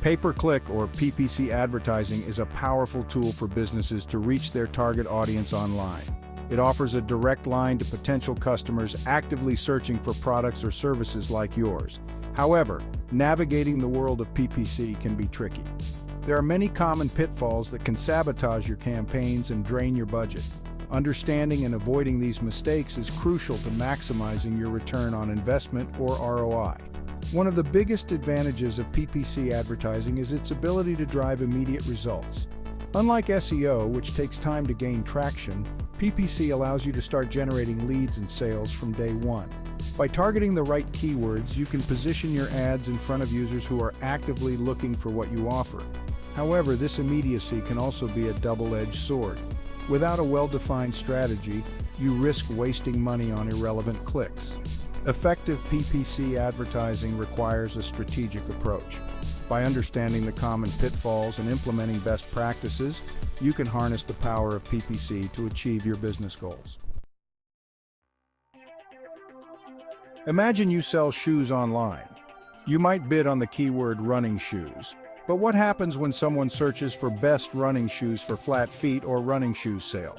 Pay-per-click or PPC advertising is a powerful tool for businesses to reach their target audience online. It offers a direct line to potential customers actively searching for products or services like yours. However, navigating the world of PPC can be tricky. There are many common pitfalls that can sabotage your campaigns and drain your budget. Understanding and avoiding these mistakes is crucial to maximizing your return on investment or ROI. One of the biggest advantages of PPC advertising is its ability to drive immediate results. Unlike SEO, which takes time to gain traction, PPC allows you to start generating leads and sales from day one. By targeting the right keywords, you can position your ads in front of users who are actively looking for what you offer. However, this immediacy can also be a double-edged sword. Without a well-defined strategy, you risk wasting money on irrelevant clicks. Effective PPC advertising requires a strategic approach. By understanding the common pitfalls and implementing best practices, you can harness the power of PPC to achieve your business goals. Imagine you sell shoes online. You might bid on the keyword running shoes. But what happens when someone searches for best running shoes for flat feet or running shoes sale?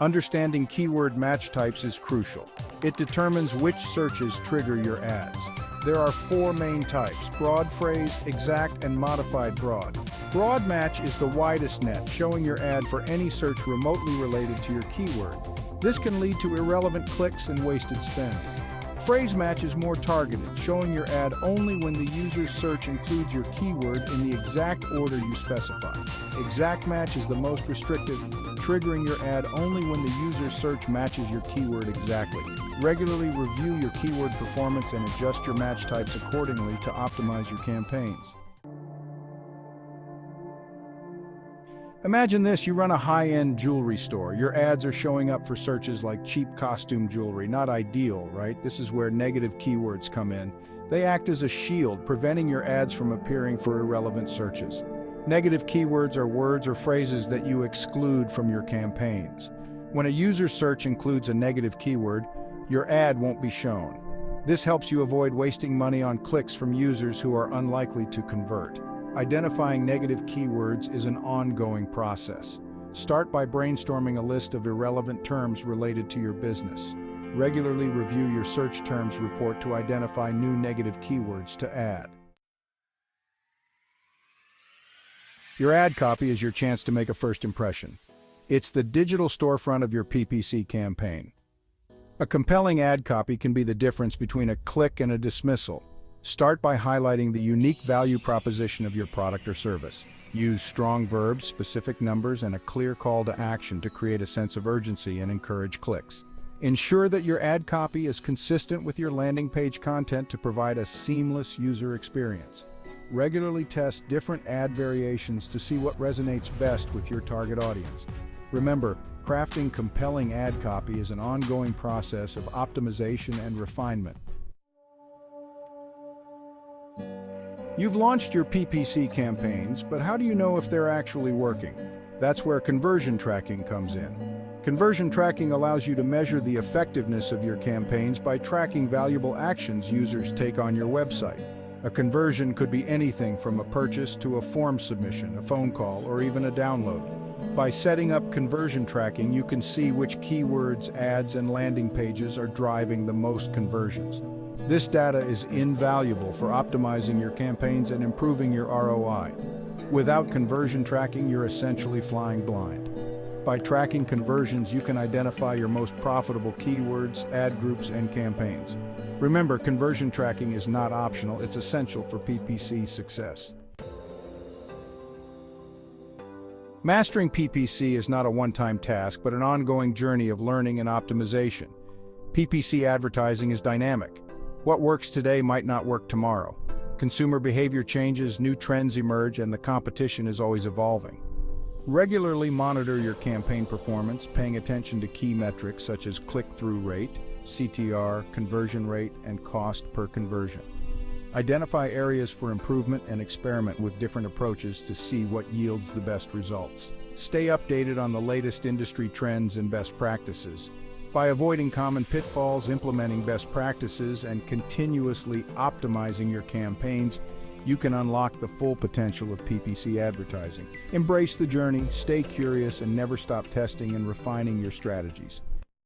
Understanding keyword match types is crucial. It determines which searches trigger your ads. There are 4 main types: broad phrase, exact, and modified broad. Broad match is the widest net, showing your ad for any search remotely related to your keyword. This can lead to irrelevant clicks and wasted spend. Phrase match is more targeted, showing your ad only when the user's search includes your keyword in the exact order you specify. Exact match is the most restrictive, triggering your ad only when the user's search matches your keyword exactly. Regularly review your keyword performance and adjust your match types accordingly to optimize your campaigns. Imagine this: you run a high-end jewelry store. Your ads are showing up for searches like cheap costume jewelry. Not ideal, right? This is where negative keywords come in. They act as a shield, preventing your ads from appearing for irrelevant searches. Negative keywords are words or phrases that you exclude from your campaigns. When a user's search includes a negative keyword, your ad won't be shown. This helps you avoid wasting money on clicks from users who are unlikely to convert. Identifying negative keywords is an ongoing process. Start by brainstorming a list of irrelevant terms related to your business. Regularly review your search terms report to identify new negative keywords to add. Your ad copy is your chance to make a first impression. It's the digital storefront of your PPC campaign. A compelling ad copy can be the difference between a click and a dismissal. Start by highlighting the unique value proposition of your product or service. Use strong verbs, specific numbers, and a clear call to action to create a sense of urgency and encourage clicks. Ensure that your ad copy is consistent with your landing page content to provide a seamless user experience. Regularly test different ad variations to see what resonates best with your target audience. Remember, crafting compelling ad copy is an ongoing process of optimization and refinement. You've launched your PPC campaigns, but how do you know if they're actually working? That's where conversion tracking comes in. Conversion tracking allows you to measure the effectiveness of your campaigns by tracking valuable actions users take on your website. A conversion could be anything from a purchase to a form submission, a phone call, or even a download. By setting up conversion tracking, you can see which keywords, ads, and landing pages are driving the most conversions. This data is invaluable for optimizing your campaigns and improving your ROI. Without conversion tracking, you're essentially flying blind. By tracking conversions, you can identify your most profitable keywords, ad groups, and campaigns. Remember, conversion tracking is not optional, it's essential for PPC success. Mastering PPC is not a one-time task, but an ongoing journey of learning and optimization. PPC advertising is dynamic. What works today might not work tomorrow. Consumer behavior changes, new trends emerge, and the competition is always evolving. Regularly monitor your campaign performance, paying attention to key metrics such as click-through rate, CTR, conversion rate, and cost per conversion. Identify areas for improvement and experiment with different approaches to see what yields the best results. Stay updated on the latest industry trends and best practices. By avoiding common pitfalls, implementing best practices, and continuously optimizing your campaigns, you can unlock the full potential of PPC advertising. Embrace the journey, stay curious, and never stop testing and refining your strategies.